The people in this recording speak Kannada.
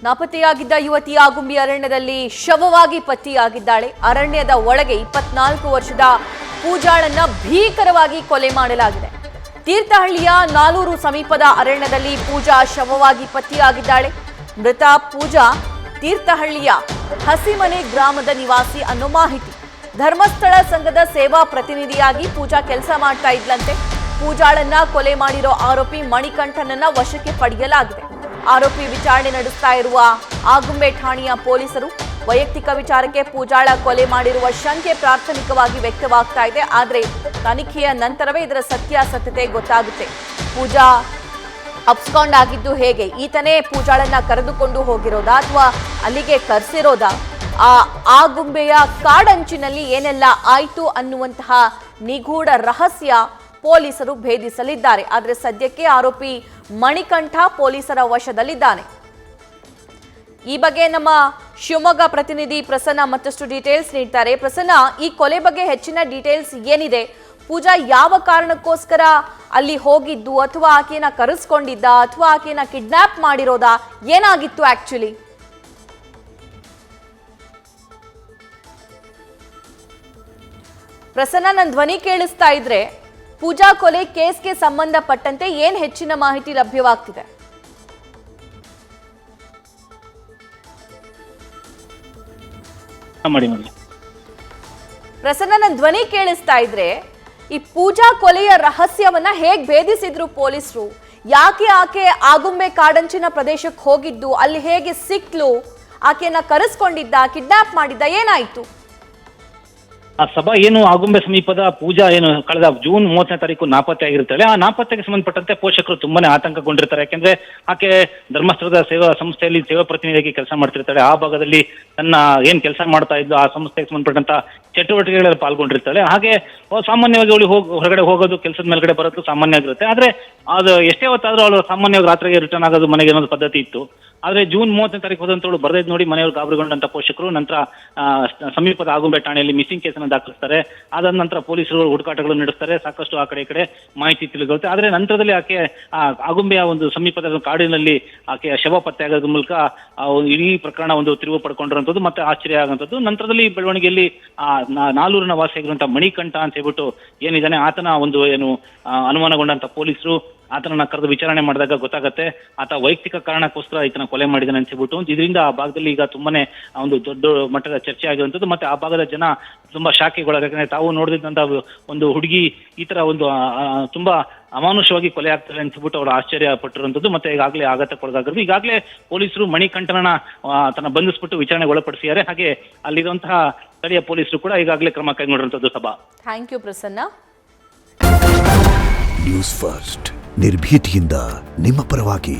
ನಾಪತ್ತೆಯಾಗಿದ್ದ ಯುವತಿ ಆಗುಂಬಿ ಅರಣ್ಯದಲ್ಲಿ ಶವವಾಗಿ ಪತ್ತೆಯಾಗಿದ್ದಾಳೆ. ಅರಣ್ಯದ ಒಳಗೆ 24 ವರ್ಷದ ಪೂಜಾಳನ್ನ ಭೀಕರವಾಗಿ ಕೊಲೆ ಮಾಡಲಾಗಿದೆ. ತೀರ್ಥಹಳ್ಳಿಯ ನಾಲೂರು ಸಮೀಪದ ಅರಣ್ಯದಲ್ಲಿ ಪೂಜಾ ಶವವಾಗಿ ಪತ್ತೆಯಾಗಿದ್ದಾಳೆ. ಮೃತ ಪೂಜಾ ತೀರ್ಥಹಳ್ಳಿಯ ಹಸಿಮನೆ ಗ್ರಾಮದ ನಿವಾಸಿ ಅನ್ನೋ ಮಾಹಿತಿ. ಧರ್ಮಸ್ಥಳ ಸಂಘದ ಸೇವಾ ಪ್ರತಿನಿಧಿಯಾಗಿ ಪೂಜಾ ಕೆಲಸ ಮಾಡ್ತಾ ಇದ್ಲಂತೆ. ಪೂಜಾಳನ್ನ ಕೊಲೆ ಮಾಡಿರೋ ಆರೋಪಿ ಮಣಿಕಂಠನನ್ನ ವಶಕ್ಕೆ ಪಡೆಯಲಾಗಿದೆ. ಆರೋಪಿ ವಿಚಾರಣೆ ನಡೆಸ್ತಾ ಇರುವ ಆಗುಂಬೆ ಠಾಣೆಯ ಪೊಲೀಸರು ವೈಯಕ್ತಿಕ ವಿಚಾರಕ್ಕೆ ಪೂಜಾಳ ಕೊಲೆ ಮಾಡಿರುವ ಶಂಕೆ ಪ್ರಾಥಮಿಕವಾಗಿ ವ್ಯಕ್ತವಾಗ್ತಾ ಇದೆ. ಆದರೆ ತನಿಖೆಯ ನಂತರವೇ ಇದರ ಸತ್ಯಾಸತ್ಯತೆ ಗೊತ್ತಾಗುತ್ತೆ. ಪೂಜಾ ಅಬ್ಸ್ಕಾಂಡ್ ಆಗಿದ್ದು ಹೇಗೆ, ಈತನೇ ಪೂಜಾಳನ್ನ ಕರೆದುಕೊಂಡು ಹೋಗಿರೋದಾ ಅಥವಾ ಅಲ್ಲಿಗೆ ಕರೆಸಿರೋದಾ, ಆ ಆಗುಂಬೆಯ ಕಾಡಂಚಿನಲ್ಲಿ ಏನೆಲ್ಲ ಆಯ್ತು ಅನ್ನುವಂತಹ ನಿಗೂಢ ರಹಸ್ಯ ಪೊಲೀಸರು ಭೇದಿಸಲಿದ್ದಾರೆ. ಆದರೆ ಸದ್ಯಕ್ಕೆ ಆರೋಪಿ ಮಣಿಕಂಠ ಪೊಲೀಸರ ವಶದಲ್ಲಿದ್ದಾನೆ. ಈ ಬಗ್ಗೆ ನಮ್ಮ ಶಿವಮೊಗ್ಗ ಪ್ರತಿನಿಧಿ ಪ್ರಸನ್ನ ಮತ್ತಷ್ಟು ಡೀಟೇಲ್ಸ್ ನೀಡ್ತಾರೆ. ಪ್ರಸನ್ನ, ಈ ಕೊಲೆ ಬಗ್ಗೆ ಹೆಚ್ಚಿನ ಡೀಟೇಲ್ಸ್ ಏನಿದೆ? ಪೂಜಾ ಯಾವ ಕಾರಣಕ್ಕೋಸ್ಕರ ಅಲ್ಲಿ ಹೋಗಿದ್ದು, ಅಥವಾ ಆಕೆಯನ್ನ ಕರೆಸ್ಕೊಂಡಿದ್ದ, ಅಥವಾ ಆಕೆಯನ್ನ ಕಿಡ್ನಾಪ್ ಮಾಡಿರೋದಾ, ಏನಾಗಿತ್ತು ಆಕ್ಚುಲಿ? ಪ್ರಸನ್ನ, ನನ್ನ ಧ್ವನಿ ಕೇಳಿಸ್ತಾ ಇದ್ರೆ ಪೂಜಾ ಕೊಲೆ ಕೇಸ್ಗೆ ಸಂಬಂಧಪಟ್ಟಂತೆ ಏನ್ ಹೆಚ್ಚಿನ ಮಾಹಿತಿ ಲಭ್ಯವಾಗ್ತಿದೆ? ಪ್ರಸನ್ನ, ನನ್ನ ಧ್ವನಿ ಕೇಳಿಸ್ತಾ ಇದ್ರೆ ಈ ಪೂಜಾ ಕೊಲೆಯ ರಹಸ್ಯವನ್ನ ಹೇಗ್ ಭೇದಿಸಿದ್ರು ಪೊಲೀಸರು? ಯಾಕೆ ಆಕೆ ಆಗುಂಬೆ ಕಾಡಂಚಿನ ಪ್ರದೇಶಕ್ಕೆ ಹೋಗಿದ್ದು, ಅಲ್ಲಿ ಹೇಗೆ ಸಿಕ್ಲು, ಆಕೆಯನ್ನ ಕರೆಸ್ಕೊಂಡಿದ್ದ, ಕಿಡ್ನಾಪ್ ಮಾಡಿದ್ದ, ಏನಾಯ್ತು? ಆ ಸಭಾ ಏನು ಆಗುಂಬೆ ಸಮೀಪದ ಪೂಜಾ ಏನು ಕಳೆದ ಜೂನ್ 30ನೇ ತಾರೀಕು ನಾಪತ್ತೆ ಆಗಿರ್ತಾಳೆ. ಆ ನಾಪತ್ತೆಗೆ ಸಂಬಂಧಪಟ್ಟಂತೆ ಪೋಷಕರು ತುಂಬಾನೇ ಆತಂಕಗೊಂಡಿರ್ತಾರೆ. ಯಾಕೆಂದ್ರೆ ಆಕೆ ಧರ್ಮಸ್ಥಳದ ಸೇವಾ ಸಂಸ್ಥೆಯಲ್ಲಿ ಸೇವಾ ಪ್ರತಿನಿಧಿಯಾಗಿ ಕೆಲಸ ಮಾಡ್ತಿರ್ತಾಳೆ. ಆ ಭಾಗದಲ್ಲಿ ತನ್ನ ಏನ್ ಕೆಲಸ ಮಾಡ್ತಾ ಇದ್ದು ಆ ಸಂಸ್ಥೆಗೆ ಸಂಬಂಧಪಟ್ಟಂತ ಚಟುವಟಿಕೆಗಳಲ್ಲಿ ಪಾಲ್ಗೊಂಡಿರ್ತಾಳೆ. ಹಾಗೆ ಸಾಮಾನ್ಯವಾಗಿ ಅವಳು ಹೊರಗಡೆ ಹೋಗೋದು, ಕೆಲಸದ ಮೇಲ್ಗಡೆ ಬರೋದು ಸಾಮಾನ್ಯ ಆಗಿರುತ್ತೆ. ಆದ್ರೆ ಅದು ಎಷ್ಟೇ ಹೊತ್ತಾದ್ರೂ ಅವಳು ಸಾಮಾನ್ಯವಾಗಿ ರಾತ್ರಿಗೆ ರಿಟರ್ನ್ ಆಗೋದು ಮನೆಗೆ ಅನ್ನೋದು ಪದ್ಧತಿ ಇತ್ತು. ಆದ್ರೆ ಜೂನ್ 30ನೇ ತಾರೀಕು ಹೋದಂತವಳು ಬರದ್ ನೋಡಿ ಮನೆಯವರು ಗಾಬರಿಗೊಂಡಂತ ಪೋಷಕರು ನಂತರ ಸಮೀಪದ ಆಗುಂಬೆ ಠಾಣೆಯಲ್ಲಿ ಮಿಸ್ಸಿಂಗ್ ಕೇಸನ್ನು ದಾಖಲಿಸ್ತಾರೆ. ಅದಾದ ನಂತರ ಪೊಲೀಸರು ಹುಡುಕಾಟಗಳು ನಡೆಸ್ತಾರೆ. ಸಾಕಷ್ಟು ಆ ಕಡೆ ಈ ಕಡೆ ಮಾಹಿತಿ ತಿಳಿದುಕೊಳ್ಳುತ್ತೆ. ಆದ್ರೆ ನಂತರದಲ್ಲಿ ಆಕೆ ಆಗುಂಬೆಯ ಒಂದು ಸಮೀಪದ ಕಾಡಿನಲ್ಲಿ ಆಕೆಯ ಶವ ಪತ್ತೆ ಆಗೋದ್ರ ಮೂಲಕ ಇಡೀ ಪ್ರಕರಣ ಒಂದು ತಿರುವು ಪಡ್ಕೊಂಡಿರುವಂತದ್ದು ಮತ್ತೆ ಆಶ್ಚರ್ಯ ಆಗುವಂಥದ್ದು. ನಂತರದಲ್ಲಿ ಬೆಳವಣಿಗೆಯಲ್ಲಿ ನಾಲೂರಿನ ವಾಸಿಯಾಗಿರುವಂತಹ ಮಣಿಕಂಠ ಅಂತ ಹೇಳ್ಬಿಟ್ಟು ಏನಿದ್ದಾನೆ ಆತನ ಒಂದು ಏನು ಅನುಮಾನಗೊಂಡಂತ ಪೊಲೀಸರು ಆತನನ್ನ ಕರೆದು ವಿಚಾರಣೆ ಮಾಡಿದಾಗ ಗೊತ್ತಾಗತ್ತೆ ಆತ ವೈಯಕ್ತಿಕ ಕಾರಣಕ್ಕೋಸ್ಕರ ಈತನ ಕೊಲೆ ಮಾಡಿದಾನೆ ಅಂತ ಹೇಳ್ಬಿಟ್ಟು. ಇದರಿಂದ ಆ ಭಾಗದಲ್ಲಿ ಈಗ ತುಂಬಾನೇ ಒಂದು ದೊಡ್ಡ ಮಟ್ಟದ ಚರ್ಚೆ ಆಗಿರುವಂತದ್ದು. ಮತ್ತೆ ಆ ಭಾಗದ ಜನ ತುಂಬಾ ಶಾಖೆಗೊಳಗ, ಯಾಕಂದ್ರೆ ತಾವು ನೋಡಿದಂತ ಒಂದು ಹುಡುಗಿ ಈ ತರ ಒಂದು ತುಂಬಾ ಅಮಾನುಷವಾಗಿ ಕೊಲೆ ಆಗ್ತಾರೆ ಅಂತ ಹೇಳ್ಬಿಟ್ಟು ಅವರು ಆಶ್ಚರ್ಯ ಪಟ್ಟಿರುವಂತದ್ದು. ಮತ್ತೆ ಈಗಾಗಲೇ ಆಘಾತಕ್ಕೊಳಗಾಗಿರೋದು. ಈಗಾಗಲೇ ಪೊಲೀಸರು ಮಣಿಕಂಠನನ್ನ ತನ್ನ ಬಂಧಿಸ್ಬಿಟ್ಟು ವಿಚಾರಣೆಗೆ ಒಳಪಡಿಸಿದ್ದಾರೆ. ಹಾಗೆ ಅಲ್ಲಿರುವಂತಹ ಸ್ಥಳೀಯ ಪೊಲೀಸರು ಕೂಡ ಈಗಾಗಲೇ ಕ್ರಮ ಕೈಗೊಂಡಿರುವಂತದ್ದು. ಸಭಾ, thank you Prasanna. News first ನಿರ್ಭೀತಿಯಿಂದ ನಿಮ್ಮ ಪರವಾಗಿ.